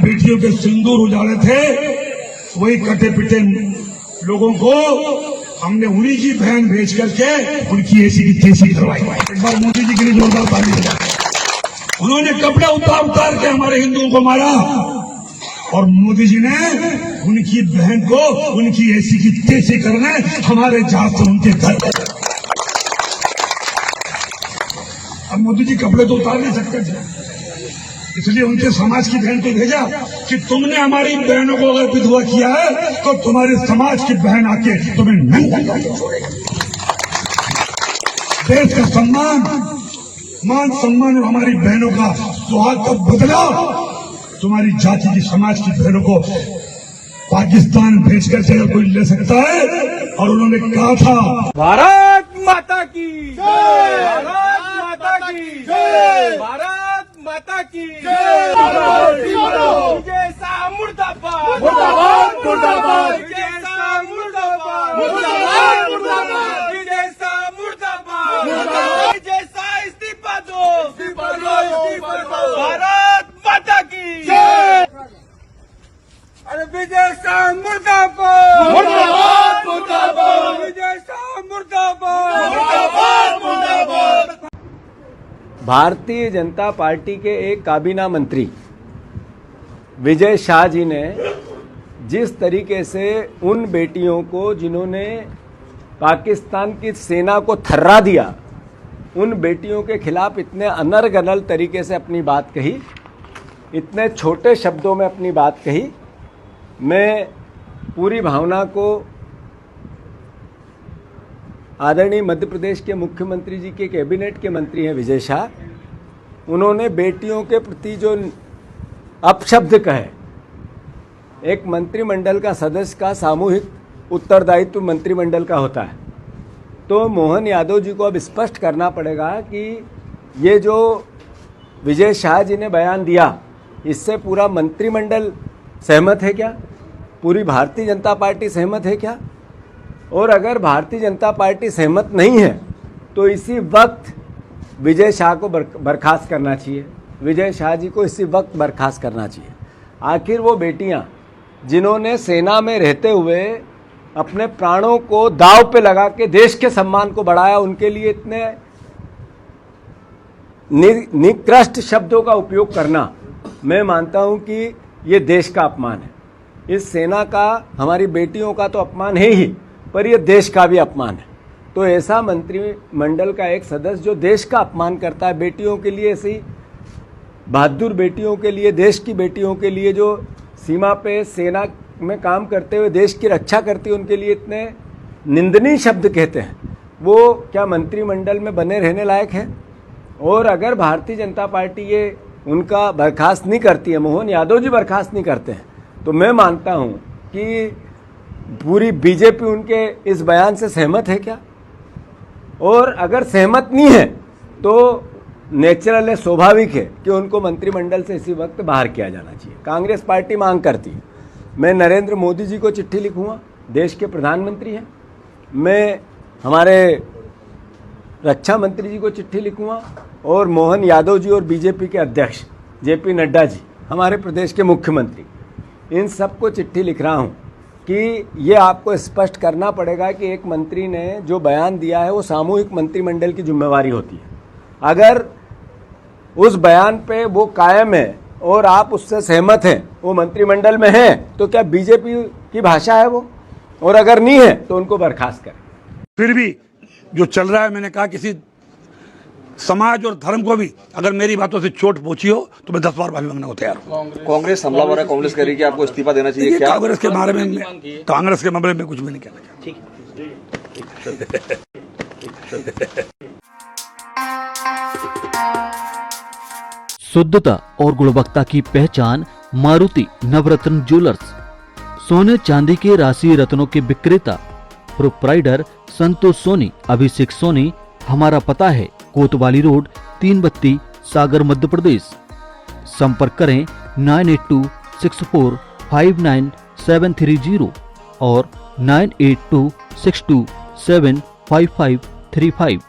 बेटियों के सिंदूर उजाड़े थे, वही कटे पिटे लोगों को हमने उन्हीं की बहन भेज करके उनकी ऐसी की तैसी करवाई। एक बार मोदी जी के लिए जोरदार ताली बजाएं। उन्होंने कपड़े उतार उतार के हमारे हिंदुओं को मारा और मोदी जी ने उनकी बहन को उनकी ऐसी की तैसी करने हमारे जहाज से उनके घर। अब मोदी जी कपड़े तो उतार नहीं सकते थे, इसलिए उनके समाज की बहन को भेजा कि तुमने हमारी बहनों को अगर विधवा किया है तो तुम्हारे समाज की बहन आके तुम्हें नंगा करके छोड़ेगी। देश का सम्मान, मान सम्मान और हमारी बहनों का सुहाग का बदला तुम्हारी जाति की समाज की बहनों को पाकिस्तान भेजकर से कोई ले सकता है। और उन्होंने कहा था, भारत माता की जय, भारत माता की जय, भारत माता की जय, विजय शाह मुर्दाबाद, मुर्दाबाद, मुर्दाबाद, विजय शाह मुर्दाबाद, मुर्दाबाद, मुर्दाबाद, विजय शाह मुर्दाबाद, मुर्दाबाद, विजय शाह इस्तीफा दो, इस्तीफा दो, इस्तीफा दो, भारत माता की जय। अरे विजय शाह मुर्दाबाद, मुर्दाबाद, मुर्दाबाद, विजय शाह मुर्दाबाद, मुर्दाबाद, मुर्दाबाद। भारतीय जनता पार्टी के एक काबीना मंत्री विजय शाह जी ने जिस तरीके से उन बेटियों को जिन्होंने पाकिस्तान की सेना को थर्रा दिया, उन बेटियों के खिलाफ इतने अनर्गल तरीके से अपनी बात कही, इतने छोटे शब्दों में अपनी बात कही, मैं पूरी भावना को आदरणीय मध्य प्रदेश के मुख्यमंत्री जी के कैबिनेट के मंत्री हैं विजय शाह, उन्होंने बेटियों के प्रति जो अपशब्द कहे, एक मंत्रिमंडल का सदस्य का सामूहिक उत्तरदायित्व मंत्रिमंडल का होता है, तो मोहन यादव जी को अब स्पष्ट करना पड़ेगा कि ये जो विजय शाह जी ने बयान दिया, इससे पूरा मंत्रिमंडल सहमत है क्या? पूरी भारतीय जनता पार्टी सहमत है क्या? और अगर भारतीय जनता पार्टी सहमत नहीं है तो इसी वक्त विजय शाह को बर्खास्त करना चाहिए, विजय शाह जी को इसी वक्त बर्खास्त करना चाहिए। आखिर वो बेटियां जिन्होंने सेना में रहते हुए अपने प्राणों को दांव पे लगा के देश के सम्मान को बढ़ाया, उनके लिए इतने निकृष्ट शब्दों का उपयोग करना, मैं मानता हूं कि ये देश का अपमान है। इस सेना का, हमारी बेटियों का तो अपमान है ही, पर यह देश का भी अपमान है। तो ऐसा मंत्रिमंडल का एक सदस्य जो देश का अपमान करता है, बेटियों के लिए, ऐसी बहादुर बेटियों के लिए, देश की बेटियों के लिए जो सीमा पे सेना में काम करते हुए देश की रक्षा करती है, उनके लिए इतने निंदनीय शब्द कहते हैं, वो क्या मंत्रिमंडल में बने रहने लायक है? और अगर भारतीय जनता पार्टी ये उनका बर्खास्त नहीं करती है, मोहन यादव जी बर्खास्त नहीं करते हैं, तो मैं मानता हूं कि पूरी बीजेपी उनके इस बयान से सहमत है क्या? और अगर सहमत नहीं है तो नेचुरल है, स्वाभाविक है कि उनको मंत्रिमंडल से इसी वक्त बाहर किया जाना चाहिए। कांग्रेस पार्टी मांग करती है, मैं नरेंद्र मोदी जी को चिट्ठी लिखूंगा, देश के प्रधानमंत्री हैं, मैं हमारे रक्षा मंत्री जी को चिट्ठी लिखूंगा और मोहन यादव जी और बीजेपी के अध्यक्ष जेपी नड्डा जी, हमारे प्रदेश के मुख्यमंत्री, इन सबको चिट्ठी लिख रहा हूं कि ये आपको स्पष्ट करना पड़ेगा कि एक मंत्री ने जो बयान दिया है वो सामूहिक मंत्रिमंडल की जिम्मेवारी होती है। अगर उस बयान पे वो कायम है और आप उससे सहमत हैं, वो मंत्रिमंडल में हैं, तो क्या बीजेपी की भाषा है वो? और अगर नहीं है तो उनको बर्खास्त करें। फिर भी जो चल रहा है, मैंने कहा किसी समाज और धर्म को भी अगर मेरी बातों से चोट पहुंची हो तो मैं 10 बार माफी मांगने को तैयार हूं। कांग्रेस हमलावर है, कांग्रेस कह रही है कि आपको इस्तीफा देना चाहिए, क्या? कांग्रेस के बारे में कुछ भी नहीं कहना चाहता। शुद्धता और गुणवत्ता की पहचान मारुति नवरत्न ज्वेलर्स, सोने चांदी के राशि रत्नों के विक्रेता, प्रोप्राइटर संतोष सोनी, अभिषेक सोनी। हमारा पता है कोतवाली रोड, 3 बत्ती, सागर, मध्य प्रदेश। संपर्क करें 9826459730 और 9826275535।